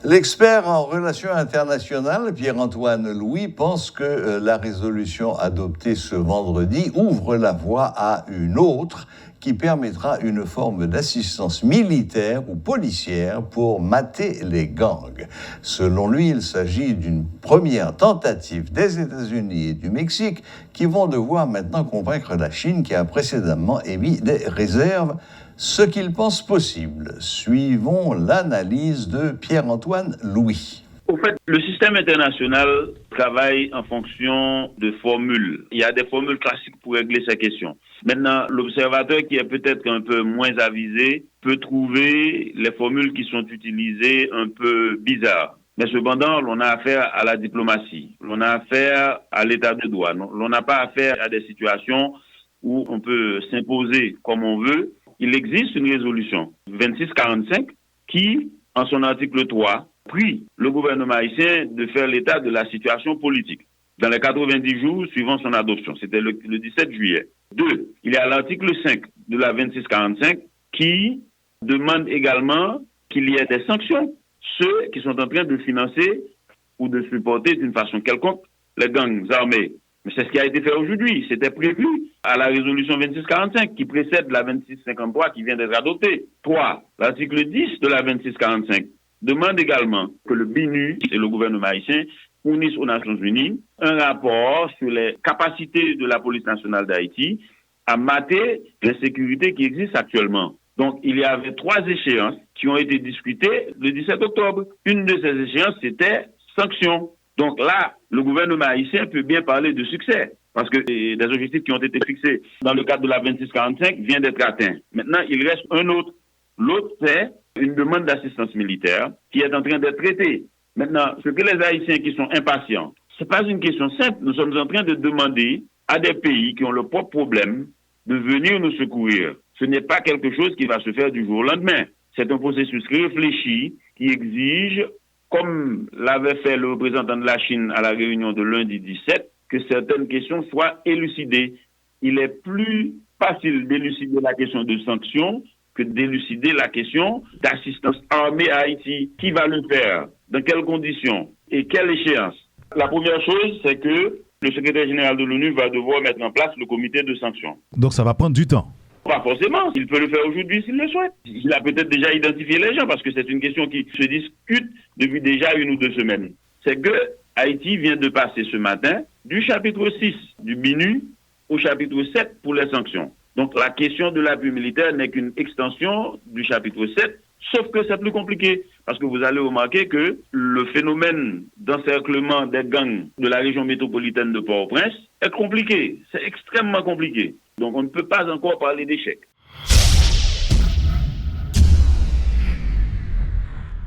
L'expert en relations internationales, Pierre-Antoine Louis, pense que la résolution adoptée ce vendredi ouvre la voie à une autre qui permettra une forme d'assistance militaire ou policière pour mater les gangs. Selon lui, il s'agit d'une première tentative des États-Unis et du Mexique qui vont devoir maintenant convaincre la Chine qui a précédemment émis des réserves, ce qu'il pense possible. Suivons l'analyse de Pierre-Antoine Louis. Au fait, le système international travaille en fonction de formules. Il y a des formules classiques pour régler ces questions. Maintenant, l'observateur qui est peut-être un peu moins avisé peut trouver les formules qui sont utilisées un peu bizarres. Mais cependant, l'on a affaire à la diplomatie, l'on a affaire à l'état de droit, l'on n'a pas affaire à des situations où on peut s'imposer comme on veut. Il existe une résolution 2645 qui, en son article 3, prie le gouvernement haïtien de faire l'état de la situation politique dans les 90 jours suivant son adoption. C'était le 17 juillet. 2. Il y a l'article 5 de la 2645 qui demande également qu'il y ait des sanctions. Ceux qui sont en train de financer ou de supporter d'une façon quelconque les gangs armés. Mais c'est ce qui a été fait aujourd'hui. C'était prévu à la résolution 2645 qui précède la 2653 qui vient d'être adoptée. 3. L'article 10 de la 2645 demande également que le BINU et le gouvernement haïtien fournissent aux Nations Unies un rapport sur les capacités de la police nationale d'Haïti à mater l'insécurité qui existe actuellement. Donc, il y avait 3 échéances qui ont été discutées le 17 octobre. Une de ces échéances, c'était sanctions. Donc là, le gouvernement haïtien peut bien parler de succès parce que des objectifs qui ont été fixés dans le cadre de la 2645 viennent d'être atteints. Maintenant, il reste un autre. L'autre, c'est une demande d'assistance militaire qui est en train d'être traitée. Maintenant, ce que les Haïtiens qui sont impatients, c'est pas une question simple. Nous sommes en train de demander à des pays qui ont leurs propres problèmes de venir nous secourir. Ce n'est pas quelque chose qui va se faire du jour au lendemain. C'est un processus réfléchi qui exige, comme l'avait fait le représentant de la Chine à la réunion de lundi 17, que certaines questions soient élucidées. Il est plus facile d'élucider la question de sanctions que d'élucider la question d'assistance armée à Haïti. Qui va le faire? Dans quelles conditions? Et quelle échéance? La première chose, c'est que le secrétaire général de l'ONU va devoir mettre en place le comité de sanctions. Donc ça va prendre du temps. Pas forcément. Il peut le faire aujourd'hui s'il le souhaite. Il a peut-être déjà identifié les gens parce que c'est une question qui se discute depuis déjà 1 ou 2 semaines. C'est que Haïti vient de passer ce matin du chapitre 6 du BINU au chapitre 7 pour les sanctions. Donc la question de l'appui militaire n'est qu'une extension du chapitre 7, sauf que c'est plus compliqué. Parce que vous allez remarquer que le phénomène d'encerclement des gangs de la région métropolitaine de Port-au-Prince est compliqué. C'est extrêmement compliqué. Donc on ne peut pas encore parler d'échec.